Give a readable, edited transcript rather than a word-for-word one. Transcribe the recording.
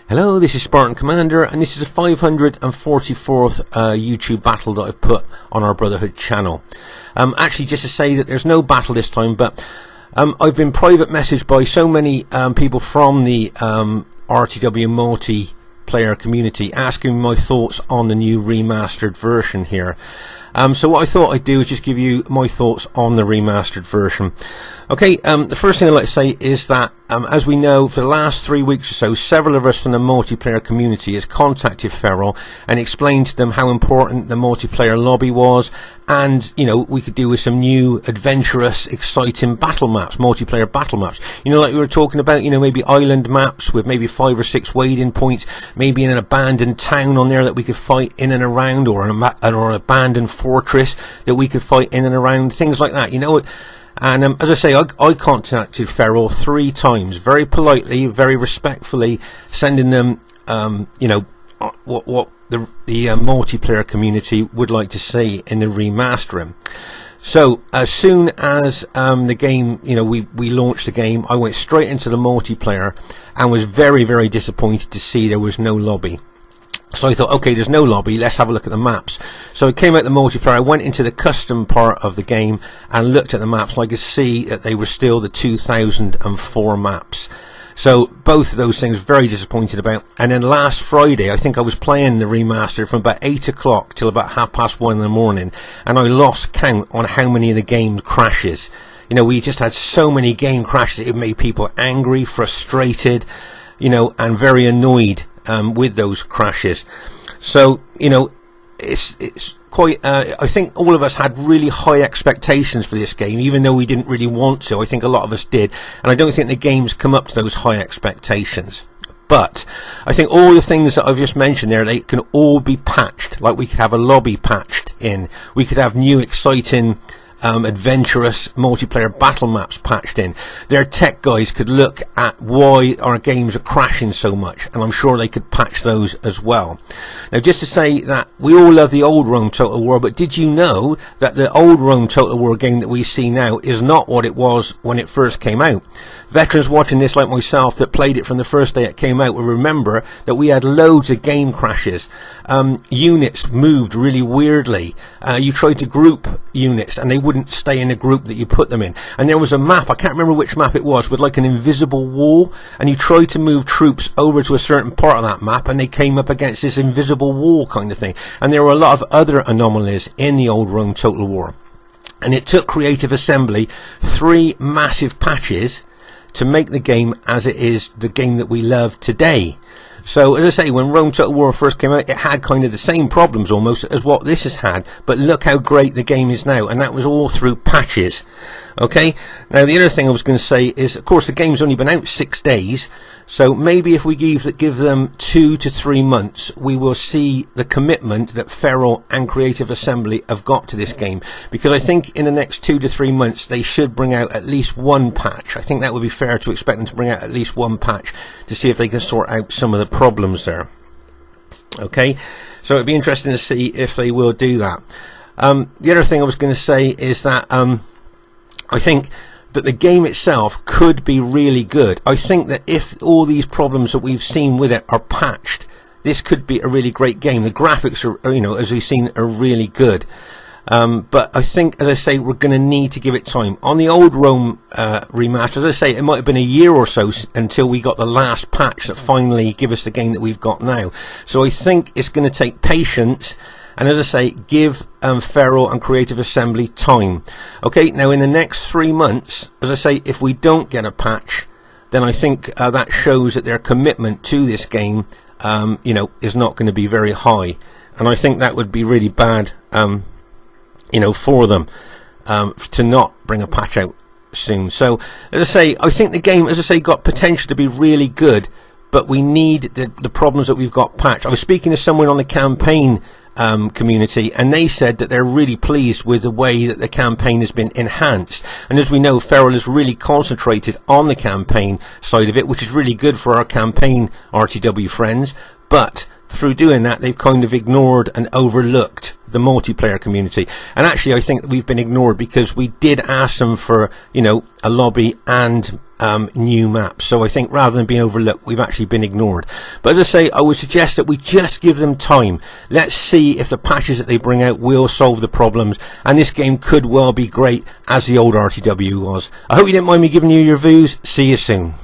Hello, this is Spartan Commander, and this is the 544th YouTube battle that I've put on our Brotherhood channel. Actually, just to say that there's no battle this time, but I've been private messaged by so many people from the RTW multiplayer community asking my thoughts on the new remastered version here. So what I thought I'd do is just give you my thoughts on the remastered version. Okay, the first thing I'd like to say is that as we know, for the last 3 weeks or so, several of us from the multiplayer community has contacted Feral and explained to them how important the multiplayer lobby was, and you know, we could do with some new adventurous, exciting battle maps, multiplayer battle maps. You know, like we were talking about, you know, maybe island maps with maybe 5 or 6 waiting points, maybe in an abandoned town on there that we could fight in and around, or an abandoned fortress that we could fight in and around, things like that, you know. And as I say, I contacted Feral 3 times, very politely, very respectfully, sending them, you know, what the multiplayer community would like to see in the remastering. So as soon as the game, you know, we launched the game, I went straight into the multiplayer and was very, very disappointed to see there was no lobby. So I thought, okay, there's no lobby, let's have a look at the maps. So I came out the multiplayer, I went into the custom part of the game and looked at the maps, and I could see that they were still the 2004 maps. So both of those things very disappointed about. And then last Friday, I think I was playing the remaster from about 8 o'clock till about 1:30 in the morning, and I lost count on how many of the game crashes. You know, we just had so many game crashes, it made people angry, frustrated, you know, and very annoyed with those crashes. So, you know, it's quite, I think all of us had really high expectations for this game, even though we didn't really want to. I think a lot of us did, and I don't think the game's come up to those high expectations. But I think all the things that I've just mentioned there, they can all be patched. Like, we could have a lobby patched in, we could have new exciting adventurous multiplayer battle maps patched in. Their tech guys could look at why our games are crashing so much, and I'm sure they could patch those as well. Now, just to say that we all love the old Rome Total War, but did you know that the old Rome Total War game that we see now is not what it was when it first came out? Veterans watching this like myself that played it from the first day it came out will remember that we had loads of game crashes. Units moved really weirdly. You tried to group units and they wouldn't stay in the group that you put them in, and there was a map, I can't remember which map it was, with like an invisible wall, and you tried to move troops over to a certain part of that map and they came up against this invisible wall kind of thing. And there were a lot of other anomalies in the old Rome Total War, and it took Creative Assembly 3 massive patches to make the game as it is, the game that we love today. So, as I say, when Rome Total War first came out, it had kind of the same problems almost as what this has had, but look how great the game is now, and that was all through patches. Okay, now the other thing I was going to say is, of course, the game's only been out 6 days, so maybe if we give them 2 to 3 months, we will see the commitment that Feral and Creative Assembly have got to this game, because I think in the next 2 to 3 months they should bring out at least 1 patch. I think that would be fair to expect them to bring out at least 1 patch to see if they can sort out some of the problems there. Okay, so it'd be interesting to see if they will do that. The other thing I was going to say is that I think that the game itself could be really good. I think that if all these problems that we've seen with it are patched, this could be a really great game. The graphics are, you know, as we've seen, are really good. But I think, as I say, we're going to need to give it time. On the old Rome remaster, as I say, it might have been a year or so until we got the last patch that finally give us the game that we've got now. So I think it's going to take patience, and as I say, give Feral and Creative Assembly time. Okay, now in the next 3 months, as I say, if we don't get a patch, then I think that shows that their commitment to this game, you know, is not going to be very high, and I think that would be really bad, you know, for them to not bring a patch out soon. So, as I say, I think the game, as I say, got potential to be really good, but we need the problems that we've got patched. I was speaking to someone on the campaign community, and they said that they're really pleased with the way that the campaign has been enhanced. And as we know, Feral is really concentrated on the campaign side of it, which is really good for our campaign RTW friends, but through doing that, they've kind of ignored and overlooked the multiplayer community. And actually, I think we've been ignored because we did ask them for, you know, a lobby and new maps. So I think rather than being overlooked, we've actually been ignored. But as I say, I would suggest that we just give them time. Let's see if the patches that they bring out will solve the problems, and this game could well be great as the old RTW was. I hope you didn't mind me giving you your views. See you soon.